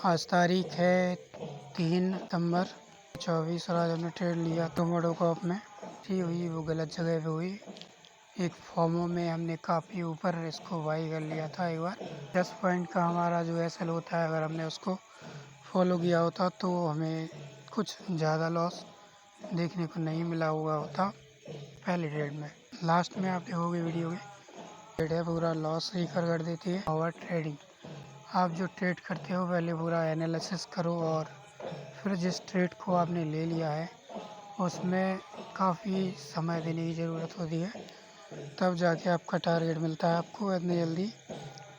आज तारीख है 3 सितंबर 24 और आज हमने ट्रेड लिया टोमोडो कॉप में। थी हुई वो गलत जगह पे हुई। एक फॉर्मो में हमने काफ़ी ऊपर इसको बाई कर लिया था एक बार। 10 पॉइंट का हमारा जो एसएल होता है, अगर हमने उसको फॉलो किया होता तो हमें कुछ ज़्यादा लॉस देखने को नहीं मिला हुआ होता पहले ट्रेड में। लास्ट में आप देखोगे वीडियो के ट्रेड है पूरा लॉस रिकवर कर देती है ओवर ट्रेडिंग। आप जो ट्रेड करते हो पहले पूरा एनालिसिस करो और फिर जिस ट्रेड को आपने ले लिया है उसमें काफ़ी समय देने की ज़रूरत होती है, तब जाके आपका टारगेट मिलता है। आपको इतनी जल्दी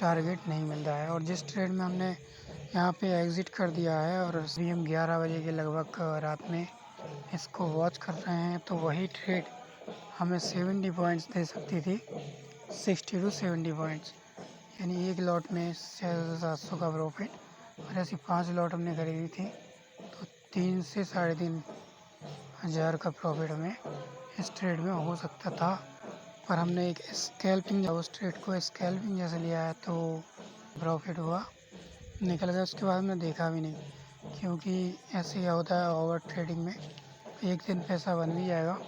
टारगेट नहीं मिलता है। और जिस ट्रेड में हमने यहाँ पे एग्ज़िट कर दिया है और अभी हम 11 बजे के लगभग रात में इसको वॉच कर रहे हैं, तो वही ट्रेड हमें 70 पॉइंट्स दे सकती थी, 60 to 70 पॉइंट्स, यानी एक लॉट में 600-700 का प्रॉफिट। और ऐसी 5 लॉट हमने खरीदी थी तो 3 से 3.5 हज़ार का प्रॉफिट हमें इस ट्रेड में हो सकता था। पर हमने एक स्कैल्पिंग उस ट्रेड को स्कैल्पिंग जैसे लिया है तो प्रॉफिट हुआ, निकल गया। उसके बाद हमने देखा भी नहीं, क्योंकि ऐसे क्या होता है ओवर ट्रेडिंग में, एक दिन पैसा बन भी जाएगा,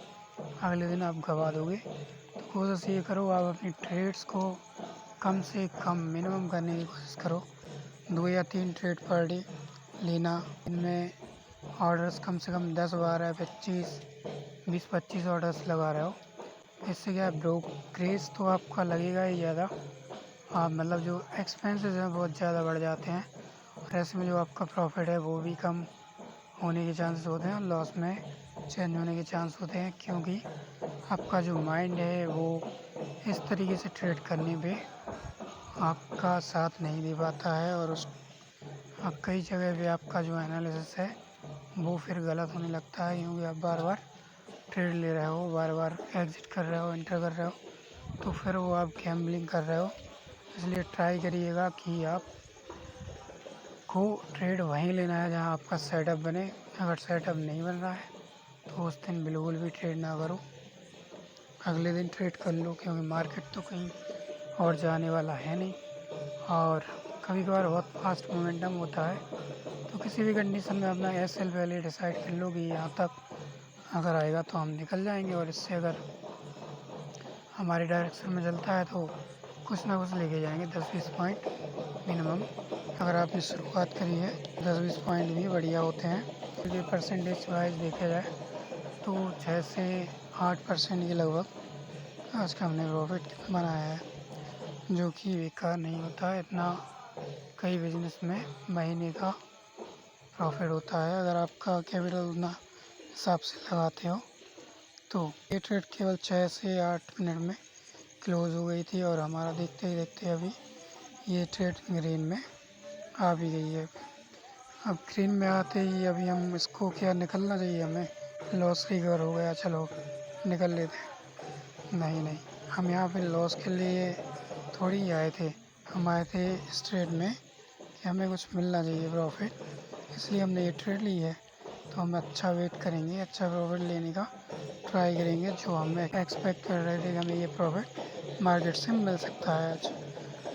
अगले दिन आप गवा दोगे। तो कोशिश ये करो आप अपनी ट्रेड्स को कम से कम मिनिमम करने की कोशिश करो। 2 या 3 ट्रेड पर डे लेना। इनमें ऑर्डर्स कम से कम 10, 12, 25, 20-25 ऑर्डर्स लगा रहे हो। इससे क्या है, ब्रोकरेज तो आपका लगेगा ही ज़्यादा, आप मतलब जो एक्सपेंसेस हैं बहुत ज़्यादा बढ़ जाते हैं। और ऐसे में जो आपका प्रॉफिट है वो भी कम होने के चांसेस होते हैं और लॉस में चेंज होने के चांस होते हैं, क्योंकि आपका जो माइंड है वो इस तरीके से ट्रेड करने पे आपका साथ नहीं दे पाता है। और उस कई जगह पे आपका जो एनालिसिस है वो फिर गलत होने लगता है, क्योंकि आप बार बार ट्रेड ले रहे हो, बार बार एग्ज़िट कर रहे हो, एंटर कर रहे हो, तो फिर वो आप गैम्बलिंग कर रहे हो। इसलिए ट्राई करिएगा कि आप को ट्रेड वहीं लेना है जहां आपका सेटअप बने। अगर सेटअप नहीं बन रहा है तो उस दिन बिल्कुल भी ट्रेड ना करो, अगले दिन ट्रेड कर लो, क्योंकि मार्केट तो कहीं और जाने वाला है नहीं। और कभी कभार बहुत फास्ट मोमेंटम होता है, तो किसी भी कंडीशन में अपना एसएल पहले डिसाइड कर लो कि यहाँ तक अगर आएगा तो हम निकल जाएंगे, और इससे अगर हमारे डायरेक्शन में चलता है तो कुछ ना कुछ लेके जाएंगे, 10-20 पॉइंट मिनिमम। अगर आपने शुरुआत करी है 10-20 पॉइंट भी बढ़िया होते हैं, क्योंकि परसेंटेज वाइज देखा जाए तो 6 से 8% के लगभग आज का हमने प्रॉफिट बनाया है, जो कि बेकार नहीं होता है इतना। कई बिजनेस में महीने का प्रॉफिट होता है अगर आपका कैपिटल उतना हिसाब से लगाते हो। तो ये ट्रेड केवल 6 से 8 मिनट में क्लोज हो गई थी, और हमारा देखते ही देखते अभी ये ट्रेड ग्रीन में आ भी गई है। अब ग्रीन में आते ही अभी हम इसको क्या निकलना चाहिए हमें, लॉस रिकवर हो गया चलो निकल लेते हैं। नहीं, हम यहाँ पे लॉस के लिए थोड़ी ही आए थे, हम आए थे इस ट्रेड में कि हमें कुछ मिलना चाहिए प्रॉफिट, इसलिए हमने ये ट्रेड ली है। तो हम अच्छा वेट करेंगे, अच्छा प्रॉफिट लेने का ट्राई करेंगे, जो हमें एक्सपेक्ट कर रहे थे कि हमें ये प्रॉफिट मार्केट से मिल सकता है आज।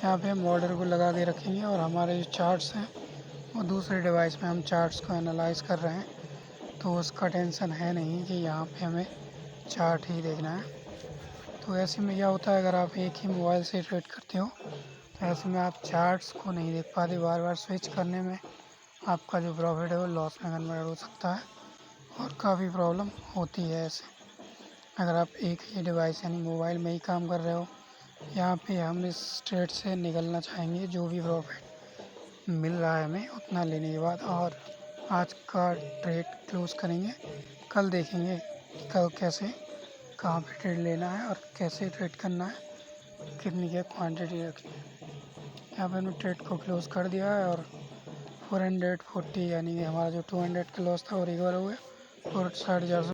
यहाँ पे हम ऑर्डर को लगा के रखेंगे, और हमारे जो चार्ट्स हैं वो दूसरे डिवाइस में हम चार्ट्स को एनालाइज कर रहे हैं, तो उसका टेंशन है नहीं कि यहाँ पे हमें चार्ट ही देखना है। तो ऐसे में क्या होता है, अगर आप एक ही मोबाइल से ट्रेड करते हो तो ऐसे में आप चार्ट्स को नहीं देख पाते, बार बार स्विच करने में आपका जो प्रॉफिट है वो लॉस में कन्वर्ट हो सकता है, और काफ़ी प्रॉब्लम होती है ऐसे। अगर आप एक ही डिवाइस यानी मोबाइल में ही काम कर रहे हो, यहाँ पे हम इस ट्रेड से निकलना चाहेंगे, जो भी प्रॉफिट मिल रहा है हमें उतना लेने के बाद, और आज का ट्रेड क्लोज करेंगे। कल देखेंगे कि कल कैसे कहाँ पे ट्रेड लेना है और कैसे ट्रेड करना है, कितनी क्या क्वांटिटी रखनी है। यहाँ पे हमने ट्रेड को क्लोज कर दिया है, और 440 यानी कि हमारा जो 200 का लॉस था वो रिकवर हो गया, और 450